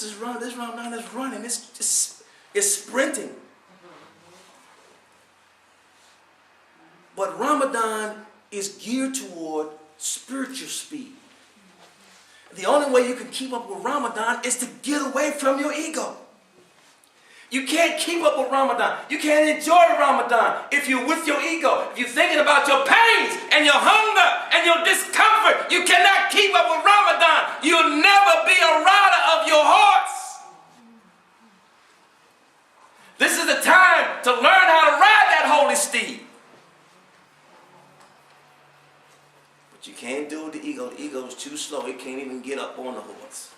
This Ramadan is running. It's sprinting. But Ramadan is geared toward spiritual speed. The only way you can keep up with Ramadan is to get away from your ego. You can't keep up with Ramadan. You can't enjoy Ramadan if you're with your ego. If you're thinking about your pains and your hunger and your discomfort, you cannot keep up with Ramadan. You'll never be a rider of your horse. This is the time to learn how to ride that holy steed. But you can't do it with the ego. The ego is too slow. It can't even get up on the horse.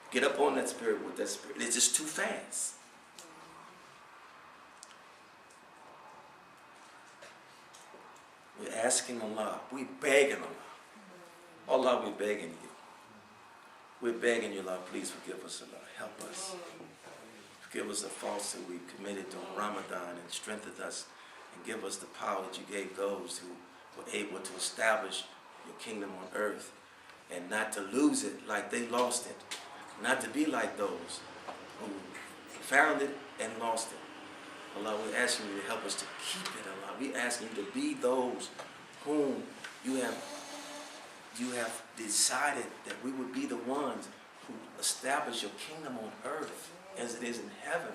Get up on that spirit with that spirit. It's just too fast. We're asking Allah. We're begging Allah. Allah, we're begging you. We're begging you, Allah, please forgive us, Allah. Help us. Forgive us the faults that we committed during Ramadan and strengthen us and give us the power that you gave those who were able to establish your kingdom on earth and not to lose it like they lost it. Not to be like those who found it and lost it. Allah, we're asking you to help us to keep it, Allah. We're asking you to be those whom you have decided that we would be the ones who establish your kingdom on earth as it is in heaven.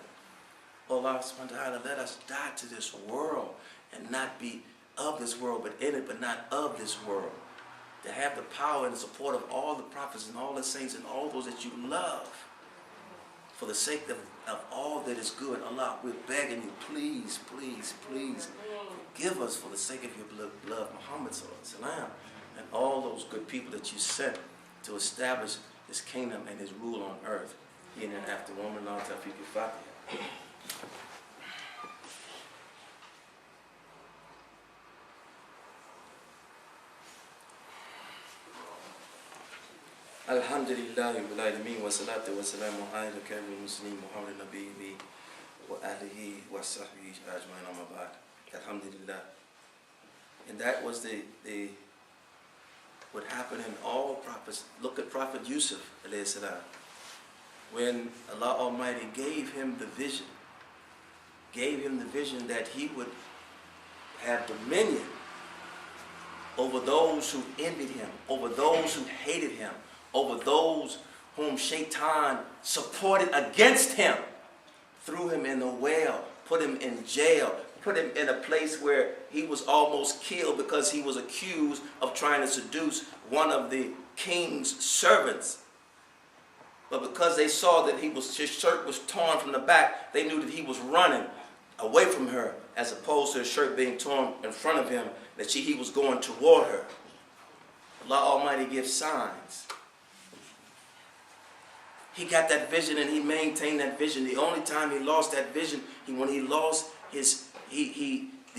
Allah subhanahu wa ta'ala, let us die to this world and not be of this world, but in it, but not of this world. To have the power and the support of all the prophets and all the saints and all those that you love for the sake of all that is good. Allah, we're begging you, please, please, please, forgive us for the sake of your blood, Muhammad sallallahu alaihi wasallam, and all those good people that you sent to establish his kingdom and his rule on earth. In and after woman, all Tawfiq al-Fatiha. Alhamdulillah rabbil alamin wa salatu wa salamu ala al-karim muslim Muhammad nabiyyi wa alihi wa sahbihi ajma'in amma ba'd. Alhamdulillah. And that was what happened in all prophets. Look at Prophet Yusuf alayhi salam. When Allah Almighty gave him the vision that he would have dominion over those who envied him, over those who hated him, over those whom Shaitan supported against him, threw him in the well, put him in jail, put him in a place where he was almost killed because he was accused of trying to seduce one of the king's servants. But because they saw that his shirt was torn from the back, they knew that he was running away from her, as opposed to his shirt being torn in front of him, that he was going toward her. Allah Almighty gives signs. He got that vision and he maintained that vision. The only time he lost that vision, the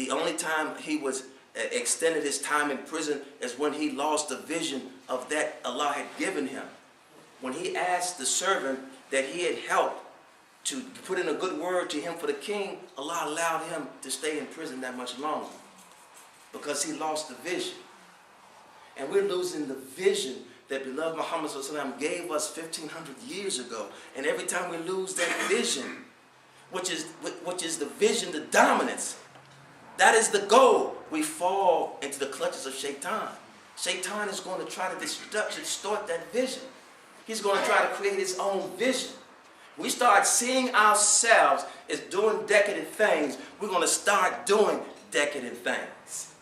only time he was extended his time in prison is when he lost the vision of that Allah had given him. When he asked the servant that he had helped to put in a good word to him for the king, Allah allowed him to stay in prison that much longer because he lost the vision. And we're losing the vision that beloved Muhammad ﷺ gave us 1,500 years ago. And every time we lose that vision, which is the vision, the dominance, that is the goal, we fall into the clutches of Shaitan. Shaitan is going to try to distort that vision. He's going to try to create his own vision. We start seeing ourselves as doing decadent things, we're going to start doing decadent things.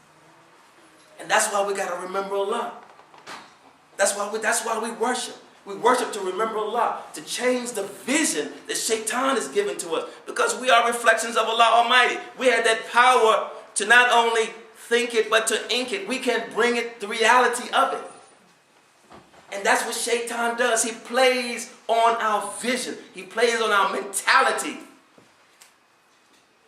And that's why we got to remember Allah. That's why we worship. We worship to remember Allah, to change the vision that Shaitan has given to us, because we are reflections of Allah Almighty. We have that power to not only think it, but to ink it. We can bring it, the reality of it. And that's what Shaitan does. He plays on our vision. He plays on our mentality.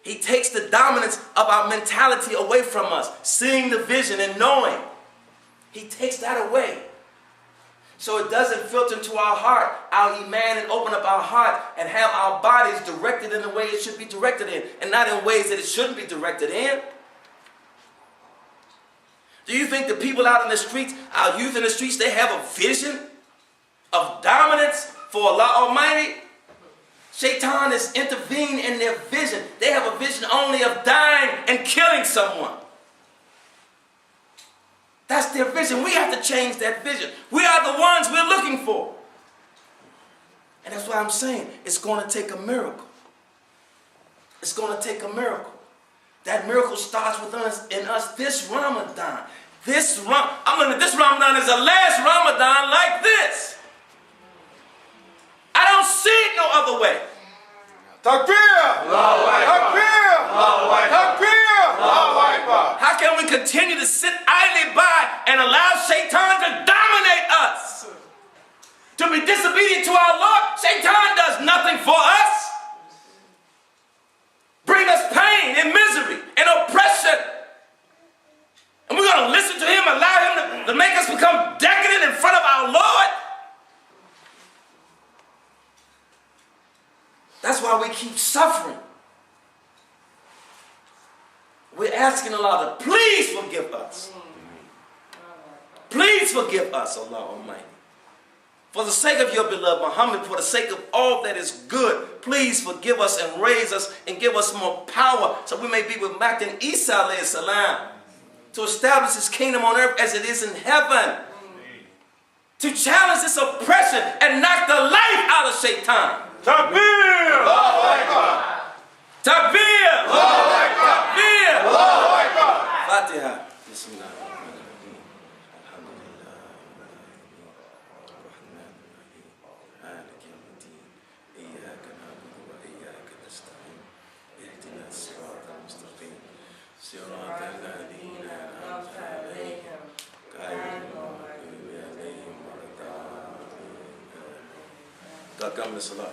He takes the dominance of our mentality away from us, seeing the vision and knowing. He takes that away. So it doesn't filter into our heart, our iman, and open up our heart and have our bodies directed in the way it should be directed in, and not in ways that it shouldn't be directed in. Do you think the people out in the streets, our youth in the streets, they have a vision of dominance for Allah Almighty, Shaitan has intervened in their vision. They have a vision only of dying and killing someone. That's their vision. We have to change that vision. We are the ones we're looking for. And that's why I'm saying it's going to take a miracle. It's going to take a miracle. That miracle starts with us in us this Ramadan. This Ramadan is the last Ramadan like this. I don't see it no other way. Takbir! Takbir! Takbir! How can we continue to sit idly by and allow Shaitan to dominate us? To be disobedient to our Lord? Shaitan does nothing for us. Bring us pain and misery and oppression. And we're going to listen to him, allow him to make us become decadent in front of our Lord? That's why we keep suffering. We're asking Allah to please forgive us. Please forgive us, Allah Almighty. For the sake of your beloved Muhammad, for the sake of all that is good, please forgive us and raise us and give us more power so we may be with Makkah Isa alayhi salam, to establish his kingdom on earth as it is in heaven, to challenge this oppression and knock the life out of Shaitan. Takbir! Takbir! Takbir! Fatiha. Bismillah. God come to Salah.